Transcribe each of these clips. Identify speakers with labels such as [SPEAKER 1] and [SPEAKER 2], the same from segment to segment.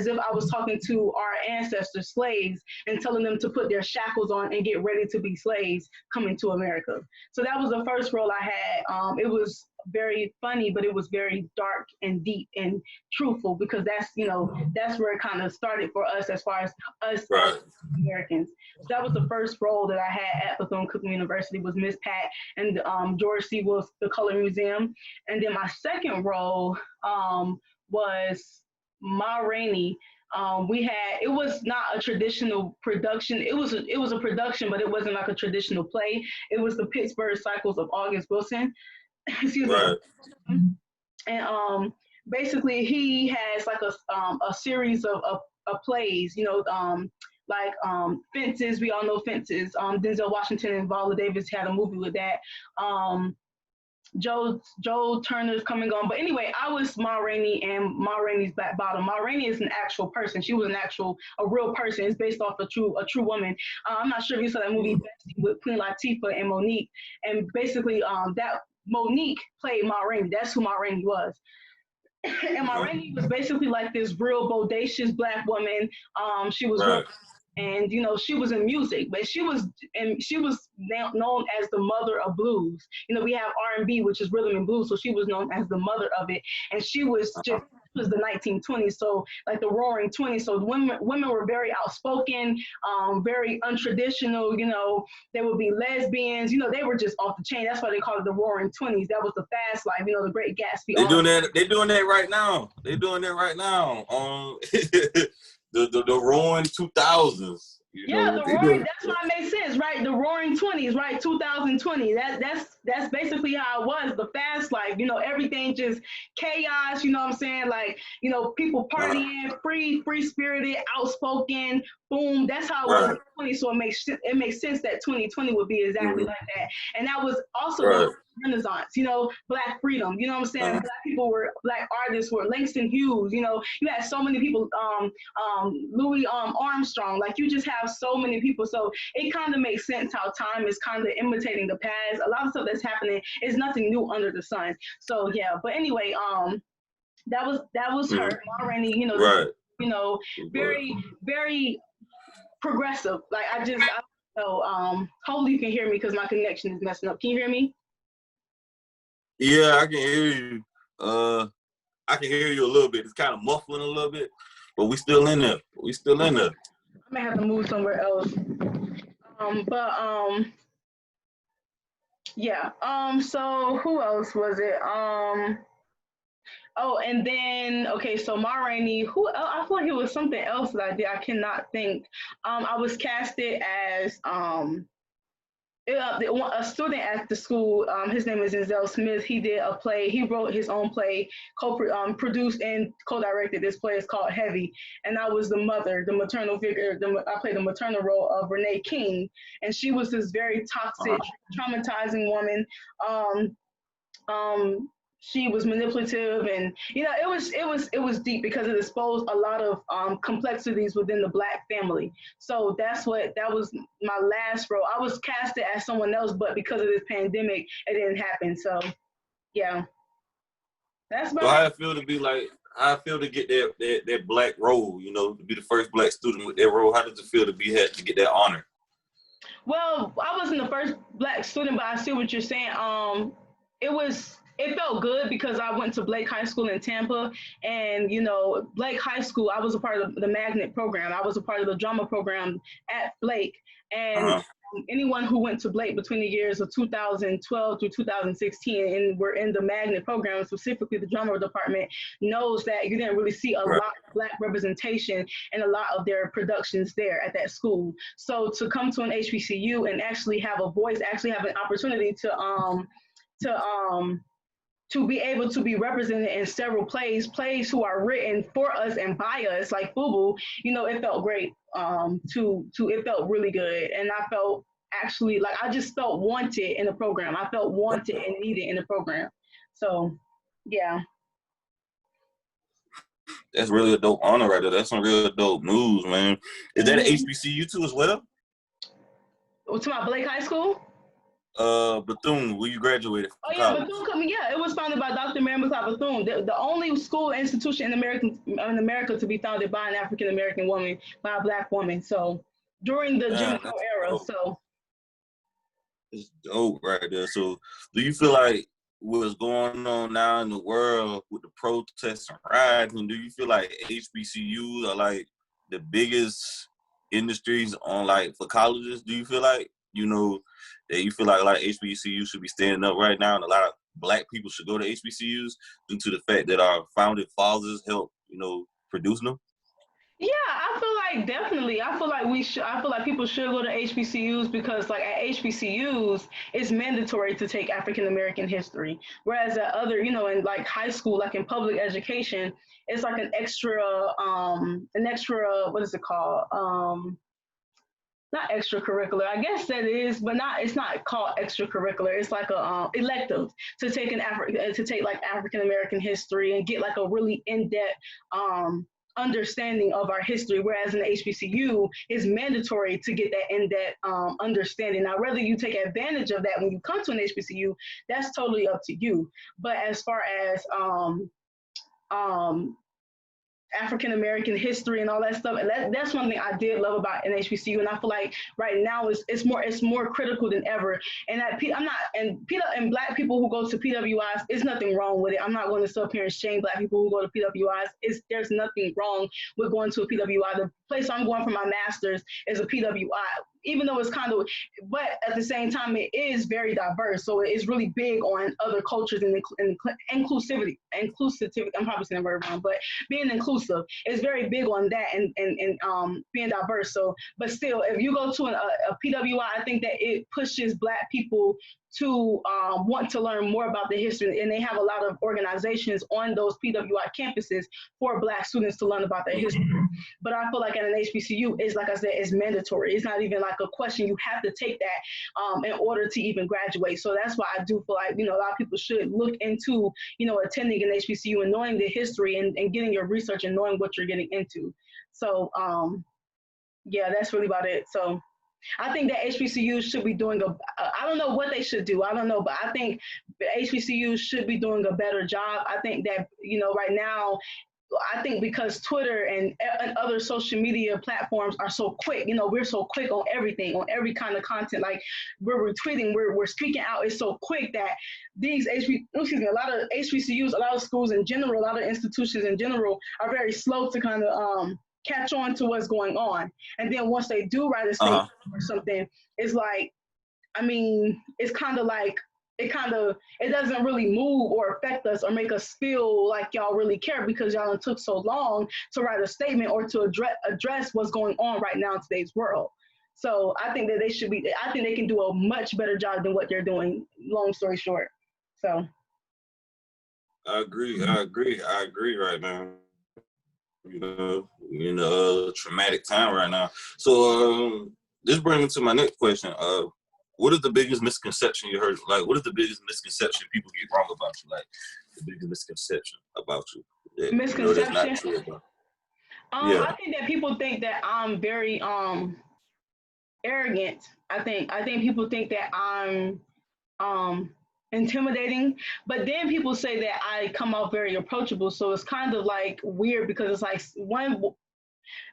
[SPEAKER 1] as if I was talking to our ancestors, slaves, and telling them to put their shackles on and get ready to be slaves coming to America. So that was the first role I had. It was very funny, but it was very dark and deep and truthful, because that's, you know, that's where it kind of started for us as far as us as Americans. So that was the first role that I had at Bethune-Cookman University, was Miss Pat and George C. Wolfe, The Color Museum. And then my second role was Ma Rainey. It was not a traditional production. It was a production, but it wasn't like a traditional play. It was the Pittsburgh Cycles of August Wilson. Excuse me. And basically he has like a series of plays, you know, like Fences. We all know Fences. Denzel Washington and Viola Davis had a movie with that. Joe Turner's Come and Gone. But anyway, I was Ma Rainey and Ma Rainey's Black Bottom. Ma Rainey is an actual person. She was a real person. It's based off a true woman. I'm not sure if you saw that movie Bessie with Queen Latifah and Monique. And basically, that Monique played Ma Rainey. That's who Ma Rainey was. And Ma Rainey was basically like this real bodacious Black woman. She was real, and you know, she was in music, but she was known as the mother of blues. You know, we have R&B, which is rhythm and blues, so she was known as the mother of it. And she was just was the 1920s, so like the Roaring 20s. So women were very outspoken, very untraditional. You know, they would be lesbians. You know, they were just off the chain. That's why they called it the Roaring 20s. That was the fast life. You know, the Great Gatsby.
[SPEAKER 2] They're doing that. They're doing that right now. They're doing that right now. The Roaring 2000s.
[SPEAKER 1] Yeah, the Roaring, that's why it makes sense, right? The Roaring 20s, right? 2020. That's basically how it was, the fast life. You know, everything just chaos, you know what I'm saying? Like, you know, people partying, free spirited, outspoken, boom. That's how it was in 20. So it makes sense that 2020 would be exactly like that. And that was also the Renaissance, you know, Black freedom, you know what I'm saying? Black artists were Langston Hughes, you know, you had so many people, Louis Armstrong, like you just have so many people. So it kind of makes sense how time is kind of imitating the past. A lot of stuff that's happening is nothing new under the sun. So yeah, but anyway, that was her, Ma Rainey, you know, you know, very progressive. Like I don't know, hopefully you can hear me because my connection is messing up. Can you hear me?
[SPEAKER 2] Yeah, I can hear you. I can hear you a little bit. It's kind of muffling a little bit, but we still in there. I
[SPEAKER 1] may have to move somewhere else. Yeah. So who else was it? Oh, and then okay, so Ma Rainey. Who else? I feel like it was something else that I did. I cannot think. I was casted as a student at the school. His name is Denzel Smith. He did a play. He wrote his own play, produced and co-directed this play. It's called Heavy. And I was the mother, the maternal figure. I played the maternal role of Renee King. And she was this very toxic, traumatizing woman. She was manipulative, and you know, it was deep because it exposed a lot of complexities within the Black family. So that was my last role. I was casted as someone else, but because of this pandemic, it didn't happen. So yeah, that's
[SPEAKER 2] so how I feel to be like, how I feel to get that Black role, you know, to be the first Black student with that role. How does it feel to get that honor?
[SPEAKER 1] Well, I wasn't the first Black student, but I see what you're saying. It felt good because I went to Blake High School in Tampa, and you know, Blake High School, I was a part of the Magnet program. I was a part of the drama program at Blake, and anyone who went to Blake between the years of 2012 through 2016 and were in the Magnet program, specifically the drama department, knows that you didn't really see a lot of Black representation in a lot of their productions there at that school. So to come to an HBCU and actually have a voice, actually have an opportunity to be able to be represented in several plays who are written for us and by us, like FUBU, you know, it felt great. It felt really good. And I felt actually like I just felt wanted in the program. I felt wanted and needed in the program. So yeah.
[SPEAKER 2] That's really a dope honor right there. That's some real dope news, man. Is that an HBCU too as well?
[SPEAKER 1] To my Blake High School?
[SPEAKER 2] Bethune, where you graduated
[SPEAKER 1] Oh
[SPEAKER 2] from
[SPEAKER 1] yeah,
[SPEAKER 2] college.
[SPEAKER 1] Bethune. Yeah, it was founded by Dr. Mary McLeod Bethune, the only school institution in America to be founded by an African American woman, by a Black woman. So during the Jim
[SPEAKER 2] Damn,
[SPEAKER 1] Crow
[SPEAKER 2] that's
[SPEAKER 1] era.
[SPEAKER 2] dope.
[SPEAKER 1] So
[SPEAKER 2] It's dope right there. So, do you feel like what's going on now in the world with the protests and riots, and do you feel like HBCUs are like the biggest industries on like for colleges? Do you feel like that you feel like a lot of HBCUs should be standing up right now, and a lot of Black people should go to HBCUs due to the fact that our founding fathers helped produce them?
[SPEAKER 1] yeah, I feel like definitely. I feel like we should. I feel like people should go to HBCUs because, like, at HBCUs, it's mandatory to take African American history, whereas at other, in like high school, like in public education, it's like an extra, what is it called? Not extracurricular. I guess that is, but not. It's not called extracurricular. It's like a elective to take to take like African American history and get like a really in depth understanding of our history. Whereas in the HBCU, it's mandatory to get that in depth understanding. Now, whether you take advantage of that when you come to an HBCU, that's totally up to you. But as far as um, African American history and all that stuff. And that's one thing I did love about NHBCU. And I feel like right now it's more critical than ever. And I'm not and Black people who go to PWIs, there's nothing wrong with it. I'm not going to sit up here and shame Black people who go to PWIs. There's nothing wrong with going to a PWI. The place I'm going for my master's is a PWI. Even though it's kind of, but at the same time, it is very diverse. So it's really big on other cultures and inclusivity. Inclusivity. I'm probably saying the word wrong, but being inclusive is very big on that and being diverse. So, but still, if you go to a PWI, I think that it pushes Black people to want to learn more about the history, and they have a lot of organizations on those PWI campuses for Black students to learn about their history. But I feel like at an HBCU, it's like I said, it's mandatory. It's not even like a question. You have to take that in order to even graduate. So that's why I do feel like a lot of people should look into attending an HBCU and knowing the history and getting your research and knowing what you're getting into. So yeah, that's really about it. So I think that HBCUs should be doing I don't know what they should do. I don't know, but I think HBCUs should be doing a better job. I think that, right now, I think because Twitter and other social media platforms are so quick, we're so quick on everything, on every kind of content. Like we're retweeting, we're speaking out. It's so quick that a lot of HBCUs, a lot of schools in general, a lot of institutions in general are very slow to kind of catch on to what's going on. And then once they do write a statement or something, it's like, it's kind of like, it doesn't really move or affect us or make us feel like y'all really care because y'all took so long to write a statement or to address what's going on right now in today's world. So I think that I think they can do a much better job than what they're doing, long story short. So.
[SPEAKER 2] I agree right now. In a traumatic time right now. So this brings me to my next question. What is the biggest misconception you heard? Like, what is the biggest misconception people get wrong about you? Like, the biggest misconception about you that's not true about you? Yeah.
[SPEAKER 1] I think that people think that I'm very arrogant. I think people think that I'm intimidating, but then people say that I come out very approachable. So it's kind of like weird because it's like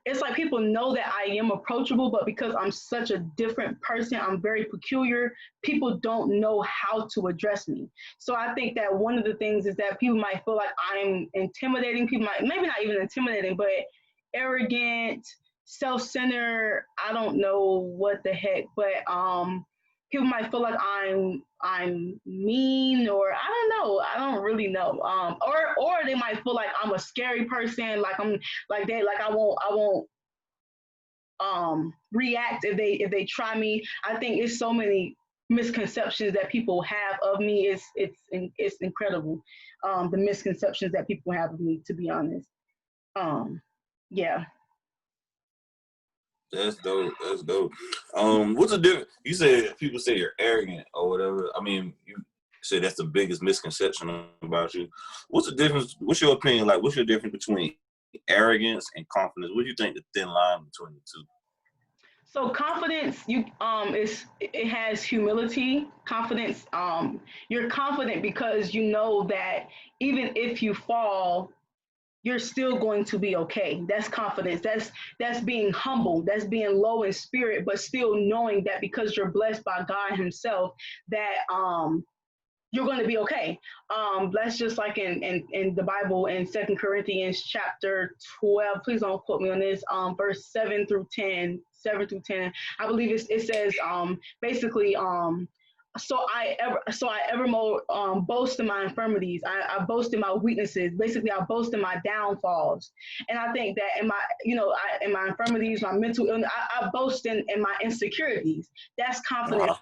[SPEAKER 1] it's like people know that I am approachable, but because I'm such a different person, I'm very peculiar, people don't know how to address me. So I think that one of the things is that people might feel like I'm intimidating. People might, maybe not even intimidating, but arrogant, self-centered, I don't know what the heck, but people might feel like I'm mean, or I don't know. I don't really know. Or they might feel like I'm a scary person, like I'm like I won't react if they try me. I think it's so many misconceptions that people have of me. It's incredible. The misconceptions that people have of me, to be honest. Yeah.
[SPEAKER 2] That's dope. What's the difference? You said people say you're arrogant or whatever. You say that's the biggest misconception about you. What's the difference? What's your opinion? Like, what's your difference between arrogance and confidence? What do you think the thin line between the two?
[SPEAKER 1] So confidence, it has humility. Confidence, you're confident because you know that even if you fall, you're still going to be okay. That's confidence. That's being humble. That's being low in spirit, but still knowing that because you're blessed by God Himself, that you're going to be okay. That's just like in the Bible in Second Corinthians chapter 12. Please don't quote me on this. Verse 7 through 10. 7 through 10. I believe it says basically so I evermore boast in my infirmities. I boast in my weaknesses. Basically, I boast in my downfalls. And I think that in my in my infirmities, my mental illness, I boast in my insecurities. That's confidence.
[SPEAKER 2] Uh-huh.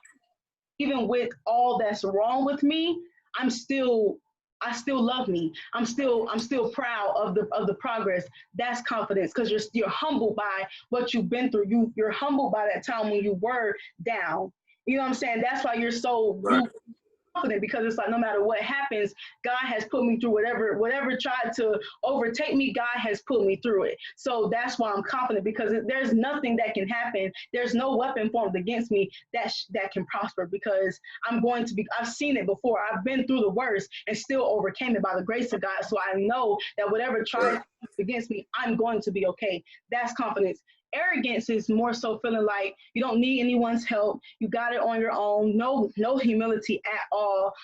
[SPEAKER 1] Even with all that's wrong with me, I'm still I still love me. I'm still proud of the progress. That's confidence because you're humbled by what you've been through. You're humbled by that time when you were down. You know what I'm saying? That's why you're so
[SPEAKER 2] Right.
[SPEAKER 1] you confident because it's like no matter what happens, God has put me through whatever tried to overtake me. God has put me through it. So that's why I'm confident because there's nothing that can happen. There's no weapon formed against me that can prosper because I'm going to be. I've seen it before. I've been through the worst and still overcame it by the grace of God. So I know that whatever tries
[SPEAKER 2] Right.
[SPEAKER 1] against me, I'm going to be okay. That's confidence. Arrogance is more so feeling like you don't need anyone's help. You got it on your own. No humility at all.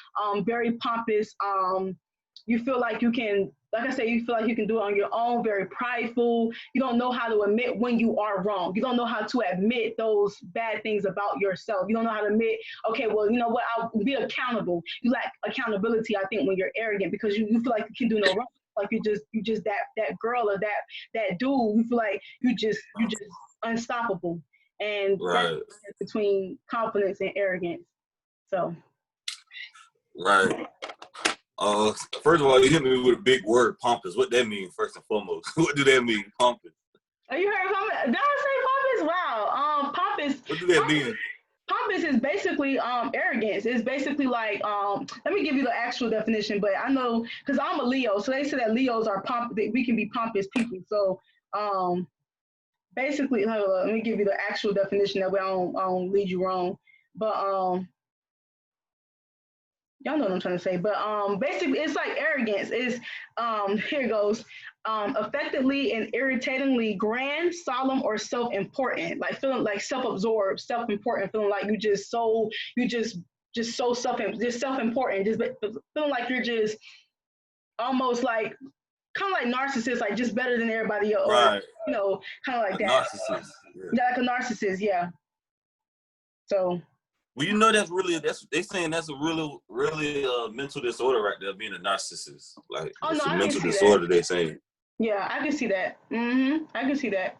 [SPEAKER 1] Very pompous. You feel like you can, like I say, you feel like you can do it on your own. Very prideful. You don't know how to admit when you are wrong. You don't know how to admit those bad things about yourself. You don't know how to admit, okay, well, you know what? I'll be accountable. You lack accountability, I think, when you're arrogant because you feel like you can do no wrong. Like you just that girl or that dude. You feel like you just unstoppable, and that's
[SPEAKER 2] Right.
[SPEAKER 1] the difference between confidence and arrogance. So,
[SPEAKER 2] Right. Uh, First of all, you hit me with a big word, pompous. What that mean, first and foremost? What do that mean, pompous?
[SPEAKER 1] oh, you heard pompous? Did I say pompous? Wow. Pompous.
[SPEAKER 2] What do that
[SPEAKER 1] Pompous.
[SPEAKER 2] mean?
[SPEAKER 1] Pompous is basically arrogance. It's basically like let me give you the actual definition, but I know because I'm a Leo, so they say that Leos are we can be pompous people. So um basically, hold on, let me give you the actual definition that way I don't lead you wrong. But y'all know what I'm trying to say. But basically it's like arrogance is here it goes. Effectively and irritatingly grand, solemn, or self-important, like feeling like self-absorbed, self-important, feeling like you just so self-important, just feeling like you're just almost like kind of like narcissist, like just better than everybody else, or
[SPEAKER 2] Right.
[SPEAKER 1] kind of like
[SPEAKER 2] A
[SPEAKER 1] that.
[SPEAKER 2] narcissist. Yeah.
[SPEAKER 1] Yeah, like a narcissist, yeah. So,
[SPEAKER 2] Well, you know that's they saying that's a really mental disorder right there, being a narcissist. Like
[SPEAKER 1] oh no,
[SPEAKER 2] it's a
[SPEAKER 1] I can
[SPEAKER 2] mental
[SPEAKER 1] see that.
[SPEAKER 2] disorder. They saying.
[SPEAKER 1] Yeah, I can see that. I can see that.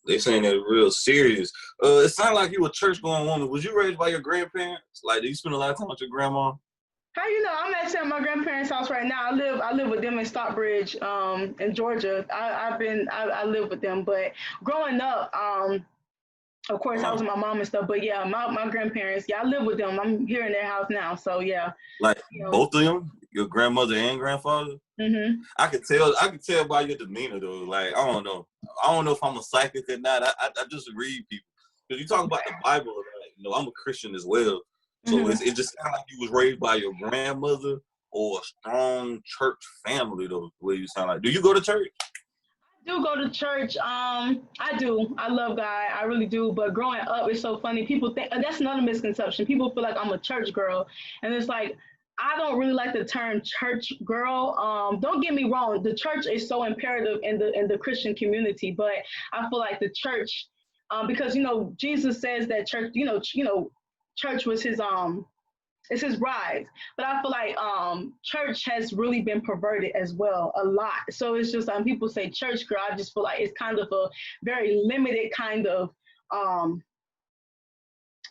[SPEAKER 2] They saying that real serious. It sounded like you a church going woman. Was you raised by your grandparents? Like, did you spend a lot of time with your grandma?
[SPEAKER 1] How you know? I'm at my grandparents' house right now. I live with them in Stockbridge, in Georgia. I live with them, but growing up, of course I was
[SPEAKER 2] Uh,
[SPEAKER 1] with my mom and stuff. But yeah, my grandparents, yeah, I live with them. I'm here in their house now, so yeah,
[SPEAKER 2] like
[SPEAKER 1] you know.
[SPEAKER 2] both of them, your grandmother and grandfather.
[SPEAKER 1] Mhm.
[SPEAKER 2] I could tell by your demeanor though. Like I don't know if I'm a psychic or not. I just read people because you talk about the Bible. Like, I'm a Christian as well, so
[SPEAKER 1] Mhm.
[SPEAKER 2] it just sounds like you was raised by your grandmother or a strong church family though. The way you sound like. Do you go to church?
[SPEAKER 1] Do go to church. I do. I love God. I really do. But growing up, it's so funny. People think that's another misconception. People feel like I'm a church girl, and it's like I don't really like the term church girl. Don't get me wrong. The church is so imperative in the Christian community, but I feel like the church, because Jesus says that church, church was his it's his rise. But I feel like church has really been perverted as well a lot. So it's just people say church girl, I just feel like it's kind of a very limited kind of um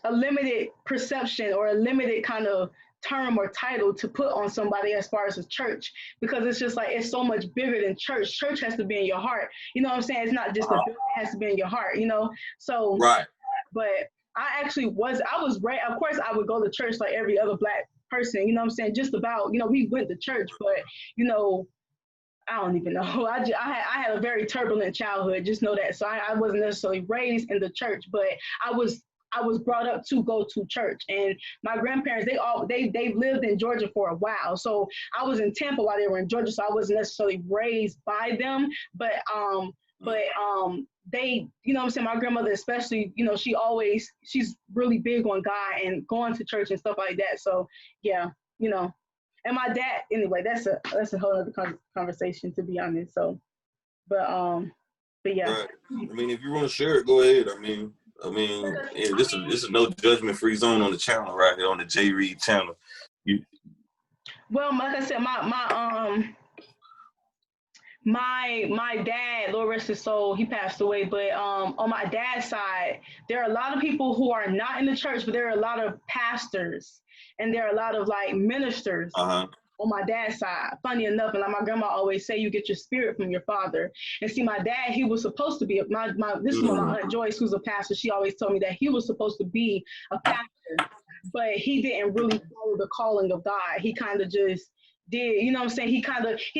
[SPEAKER 1] a limited perception or a limited kind of term or title to put on somebody as far as a church, because it's just like it's so much bigger than church. Church has to be in your heart. You know what I'm saying? It's not just a building, it has to be in your heart. So
[SPEAKER 2] Right.
[SPEAKER 1] but I was right. Of course, I would go to church like every other black person. You know what I'm saying? Just about, we went to church, but you know, I don't even know. I had a very turbulent childhood. Just know that. So I wasn't necessarily raised in the church, but I was I was brought up to go to church. And my grandparents, they've lived in Georgia for a while. So I was in Tampa while they were in Georgia. So I wasn't necessarily raised by them, but they, you know what I'm saying, my grandmother especially, you know, she's really big on God and going to church and stuff like that. So yeah, you know. And my dad, anyway, that's a whole other conversation, to be honest. So, but but yeah.
[SPEAKER 2] Right. I mean, if you want to share it, go ahead. Yeah, this is no judgment free zone on the channel right here on the J Reed channel. You
[SPEAKER 1] Well, like I said, my dad, Lord rest his soul, he passed away. But on my dad's side, there are a lot of people who are not in the church, but there are a lot of pastors and there are a lot of like ministers
[SPEAKER 2] uh-huh.
[SPEAKER 1] on my dad's side. Funny enough, and like my grandma always say, you get your spirit from your father. And see, my dad, he was supposed to be this is what my aunt Joyce, who's a pastor, she always told me that he was supposed to be a pastor, but he didn't really follow the calling of God. He kind of just did, you know what I'm saying? He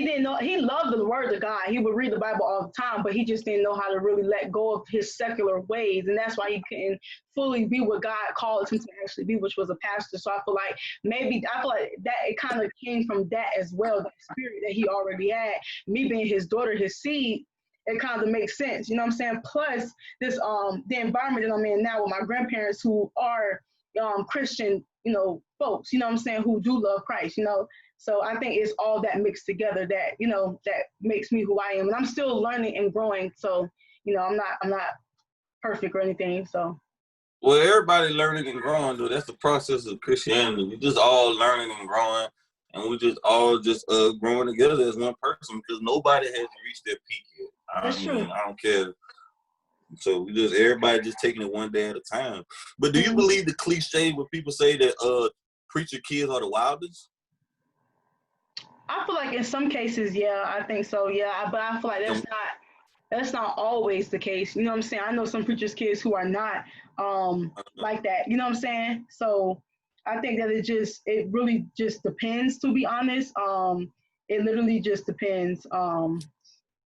[SPEAKER 1] didn't know, he loved the word of God. He would read the Bible all the time, but he just didn't know how to really let go of his secular ways. And that's why he couldn't fully be what God called him to actually be, which was a pastor. So I feel like that it kind of came from that as well, that spirit that he already had. Me being his daughter, his seed, it kind of makes sense. You know what I'm saying? Plus this the environment that I'm in now with my grandparents who are Christian, you know, folks, you know what I'm saying, who do love Christ, you know. So I think it's all that mixed together that, you know, that makes me who I am. And I'm still learning and growing. So, you know, I'm not perfect or anything. So
[SPEAKER 2] Well, everybody learning and growing, though. That's the process of Christianity. We just all learning and growing, and we just all growing together as one person because nobody has reached their peak yet.
[SPEAKER 1] that's true.
[SPEAKER 2] I don't care. So everybody just taking it one day at a time. But do you believe the cliche when people say that preacher kids are the wildest?
[SPEAKER 1] I feel like in some cases, yeah, I think so, yeah. But I feel like that's not always the case. You know what I'm saying? I know some preachers' kids who are not like that. You know what I'm saying? So I think that it really just depends, to be honest. It literally just depends.